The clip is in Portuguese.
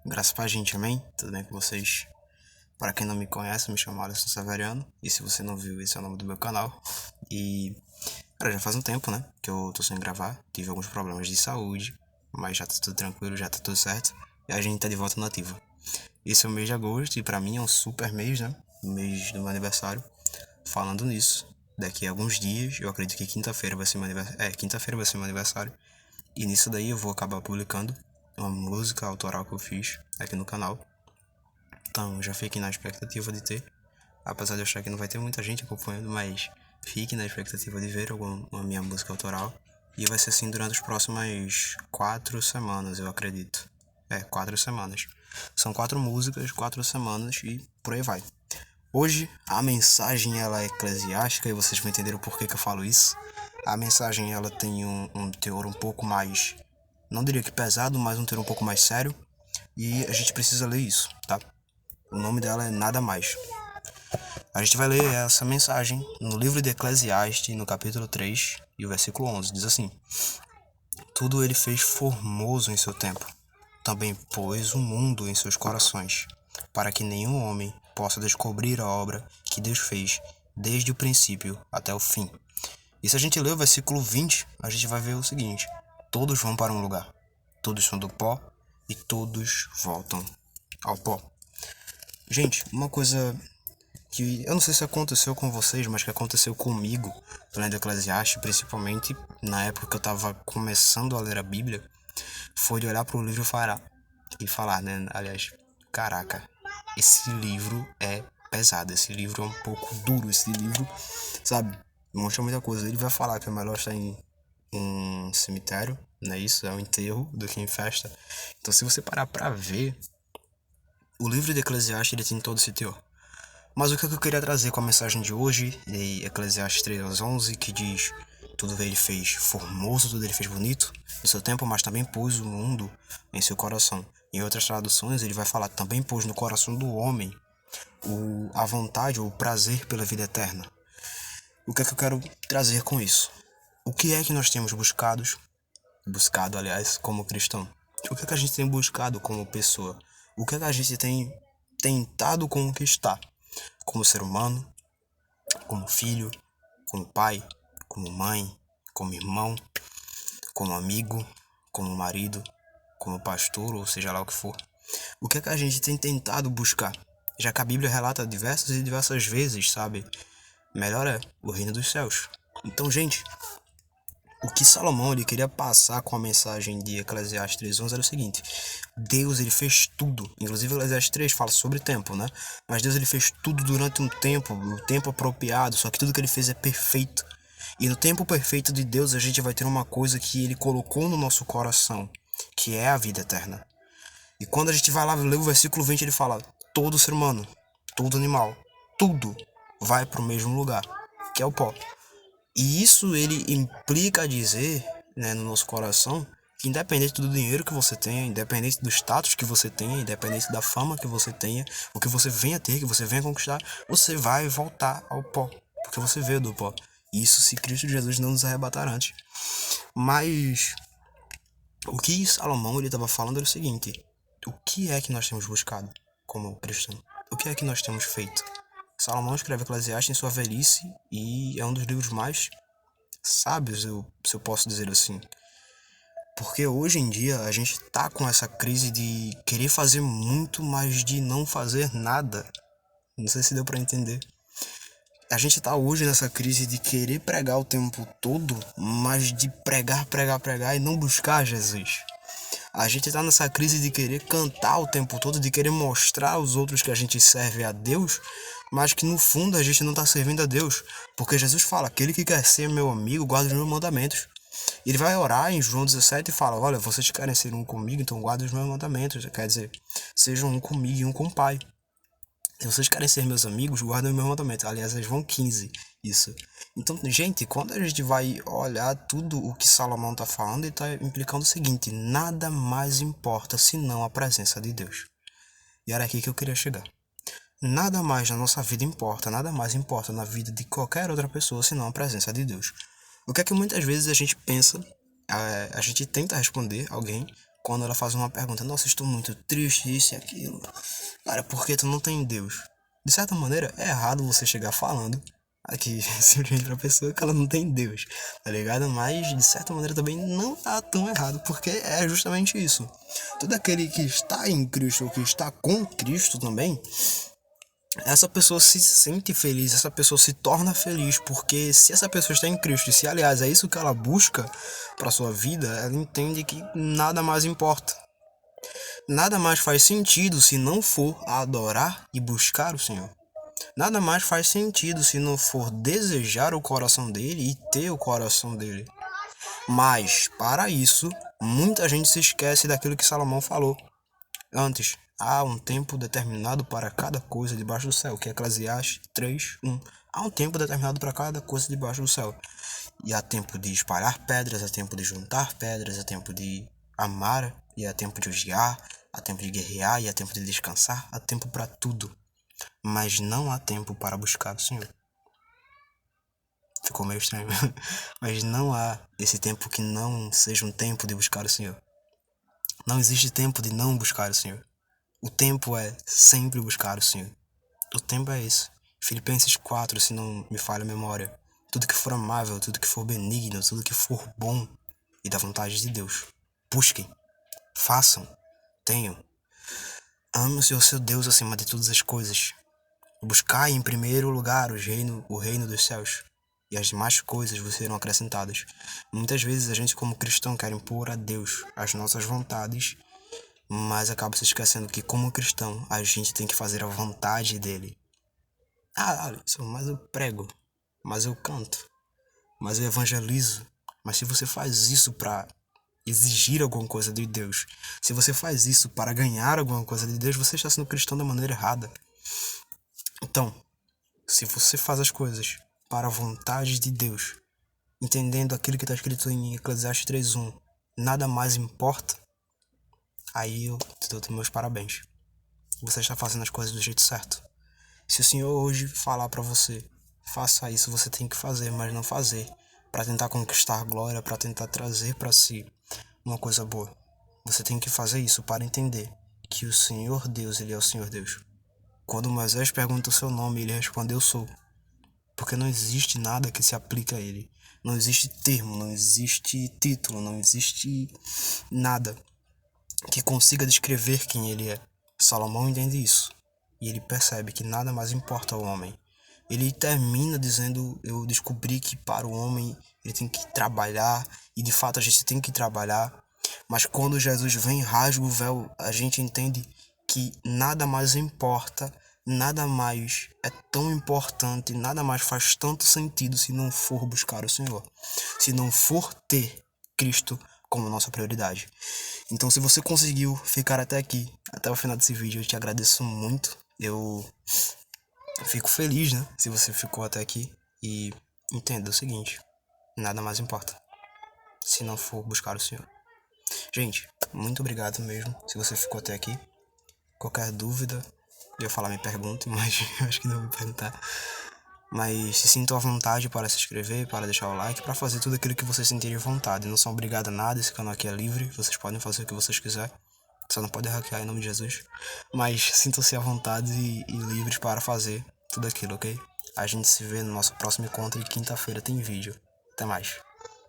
Graças pra gente, amém? Tudo bem com vocês? Para quem não me conhece, me chamo Alisson Severiano. E se você não viu, esse é o nome do meu canal. E, cara, já faz um tempo, né? Que eu tô sem gravar. Tive alguns problemas de saúde. Mas já tá tudo tranquilo, já tá tudo certo. E a gente tá de volta na ativa. Esse é o mês de agosto e pra mim é um super mês, né? O mês do meu aniversário. Falando nisso, daqui a alguns dias, eu acredito que quinta-feira vai ser meu aniversário. Quinta-feira vai ser meu aniversário. E nisso daí eu vou acabar publicando uma música autoral que eu fiz aqui no canal. Então já fiquem na expectativa de ter. Apesar de eu achar que não vai ter muita gente acompanhando, mas fiquem na expectativa de ver alguma minha música autoral. E vai ser assim durante as próximas 4 semanas, eu acredito. 4 semanas. São 4 músicas, 4 semanas e por aí vai. Hoje a mensagem ela é eclesiástica e vocês vão entender o porquê que eu falo isso. A mensagem ela tem um teor um pouco mais, não diria que pesado, mas um teor um pouco mais sério. E a gente precisa ler isso, tá? O nome dela é Nada Mais. A gente vai ler essa mensagem no livro de Eclesiastes, no capítulo 3 e o versículo 11. Diz assim: Tudo ele fez formoso em seu tempo. Também pôs o mundo em seus corações, para que nenhum homem possa descobrir a obra que Deus fez desde o princípio até o fim. E se a gente ler o versículo 20, a gente vai ver o seguinte: todos vão para um lugar, todos são do pó e todos voltam ao pó. Gente, uma coisa que eu não sei se aconteceu com vocês, mas que aconteceu comigo, lendo Eclesiastes, principalmente na época que eu estava começando a ler a Bíblia, foi de olhar para o livro e falar, né? Aliás, caraca, esse livro é pesado, esse livro é um pouco duro, esse livro, sabe, mostra muita coisa. Ele vai falar que é melhor estar em um cemitério, não é isso? É um enterro do que em festa. Então, se você parar pra ver, o livro de Eclesiastes ele tem todo esse teor. Mas o que eu queria trazer com a mensagem de hoje, de Eclesiastes 3:11, que diz: Tudo ele fez formoso, tudo ele fez bonito no seu tempo, mas também pôs o mundo em seu coração. Em outras traduções, ele vai falar: também pôs no coração do homem a vontade ou o prazer pela vida eterna. O que é que eu quero trazer com isso? O que é que nós temos buscado, aliás, como cristão? O que é que a gente tem buscado como pessoa? O que é que a gente tem tentado conquistar como ser humano, como filho, como pai, como mãe, como irmão, como amigo, como marido, como pastor, ou seja lá o que for? O que é que a gente tem tentado buscar? Já que a Bíblia relata diversas e diversas vezes, sabe? Melhor é o reino dos céus. Então, gente, o que Salomão ele queria passar com a mensagem de Eclesiastes 3:11 era o seguinte: Deus ele fez tudo. Inclusive Eclesiastes 3 fala sobre tempo, né? Mas Deus ele fez tudo durante um tempo apropriado, só que tudo que ele fez é perfeito. E no tempo perfeito de Deus a gente vai ter uma coisa que ele colocou no nosso coração, que é a vida eterna. E quando a gente vai lá ler o versículo 20, ele fala: todo ser humano, todo animal, tudo vai para o mesmo lugar, que é o pó. E isso ele implica dizer, né, no nosso coração, que independente do dinheiro que você tenha, independente do status que você tenha, independente da fama que você tenha, o que você venha ter, que você venha conquistar, você vai voltar ao pó, porque você veio do pó. Isso se Cristo Jesus não nos arrebatar antes. Mas o que Salomão ele estava falando era o seguinte: o que é que nós temos buscado como cristão? O que é que nós temos feito? Salomão escreve Eclesiastes em sua velhice e é um dos livros mais sábios, se eu posso dizer assim. Porque hoje em dia a gente tá com essa crise de querer fazer muito, mas de não fazer nada. Não sei se deu pra entender. A gente tá hoje nessa crise de querer pregar o tempo todo, mas de pregar, pregar, pregar e não buscar Jesus. A gente tá nessa crise de querer cantar o tempo todo, de querer mostrar aos outros que a gente serve a Deus, mas que no fundo a gente não tá servindo a Deus. Porque Jesus fala: aquele que quer ser meu amigo, guarda os meus mandamentos. Ele vai orar em João 17 e fala: olha, vocês querem ser um comigo, então guardem os meus mandamentos. Quer dizer, sejam um comigo e um com o Pai. Se vocês querem ser meus amigos, guardem os meus mandamentos. Aliás, é João 15, isso. Então, gente, quando a gente vai olhar tudo o que Salomão está falando, ele está implicando o seguinte: nada mais importa senão a presença de Deus. E era aqui que eu queria chegar. Nada mais na nossa vida importa, nada mais importa na vida de qualquer outra pessoa senão a presença de Deus. O que é que muitas vezes a gente pensa, a gente tenta responder alguém quando ela faz uma pergunta, nossa, estou muito triste, isso e aquilo. Cara, porque tu não tem Deus? De certa maneira, é errado você chegar falando aqui simplesmente pra pessoa que ela não tem Deus, tá ligado? Mas de certa maneira também não tá tão errado, porque é justamente isso. Todo aquele que está em Cristo ou que está com Cristo também, essa pessoa se sente feliz, essa pessoa se torna feliz, porque se essa pessoa está em Cristo, e se aliás é isso que ela busca para sua vida, ela entende que nada mais importa. Nada mais faz sentido se não for adorar e buscar o Senhor. Nada mais faz sentido se não for desejar o coração dele e ter o coração dele. Mas, para isso, muita gente se esquece daquilo que Salomão falou antes. Há um tempo determinado para cada coisa debaixo do céu, que é Eclesiastes 3:1. Há um tempo determinado para cada coisa debaixo do céu. E há tempo de espalhar pedras, há tempo de juntar pedras, há tempo de amar, e há tempo de odiar, há tempo de guerrear, e há tempo de descansar, há tempo para tudo. Mas não há tempo para buscar o Senhor. Ficou meio estranho. Mas não há esse tempo que não seja um tempo de buscar o Senhor. Não existe tempo de não buscar o Senhor. O tempo é sempre buscar o Senhor. O tempo é esse. Filipenses 4, se não me falha a memória. Tudo que for amável, tudo que for benigno, tudo que for bom e da vontade de Deus. Busquem, façam, tenham. Ame o Senhor seu Deus acima de todas as coisas. Buscai em primeiro lugar o reino dos céus, e as demais coisas vos serão acrescentadas. Muitas vezes a gente, como cristão, quer impor a Deus as nossas vontades, mas acaba se esquecendo que, como cristão, a gente tem que fazer a vontade dele. Alisson, mas eu prego, mas eu canto, mas eu evangelizo. Mas se você faz isso para exigir alguma coisa de Deus, se você faz isso para ganhar alguma coisa de Deus, você está sendo cristão da maneira errada. Então, se você faz as coisas para a vontade de Deus, entendendo aquilo que está escrito em Eclesiastes 3:1, nada mais importa, aí eu te dou meus parabéns. Você está fazendo as coisas do jeito certo. Se o Senhor hoje falar para você, faça isso, você tem que fazer, mas não fazer para tentar conquistar glória, para tentar trazer para si uma coisa boa. Você tem que fazer isso para entender que o Senhor Deus, Ele é o Senhor Deus. Quando Moisés pergunta o seu nome, ele responde, eu sou. Porque não existe nada que se aplique a ele. Não existe termo, não existe título, não existe nada que consiga descrever quem ele é. Salomão entende isso. E ele percebe que nada mais importa ao homem. Ele termina dizendo, eu descobri que para o homem ele tem que trabalhar. E de fato a gente tem que trabalhar. Mas quando Jesus vem e rasga o véu, a gente entende que nada mais importa, nada mais é tão importante, nada mais faz tanto sentido se não for buscar o Senhor, se não for ter Cristo como nossa prioridade. Então, se você conseguiu ficar até aqui, até o final desse vídeo, eu te agradeço muito. Eu fico feliz, né, se você ficou até aqui. E entenda o seguinte, nada mais importa se não for buscar o Senhor. Gente, muito obrigado mesmo se você ficou até aqui. Qualquer dúvida, eu ia falar me pergunte, mas eu acho que não vou me perguntar. Mas se sintam à vontade para se inscrever, para deixar o like, para fazer tudo aquilo que vocês sentirem vontade. Não são obrigados a nada, esse canal aqui é livre, vocês podem fazer o que vocês quiserem. Só não podem hackear em nome de Jesus. Mas sintam-se à vontade e livres para fazer tudo aquilo, ok? A gente se vê no nosso próximo encontro e quinta-feira tem vídeo. Até mais.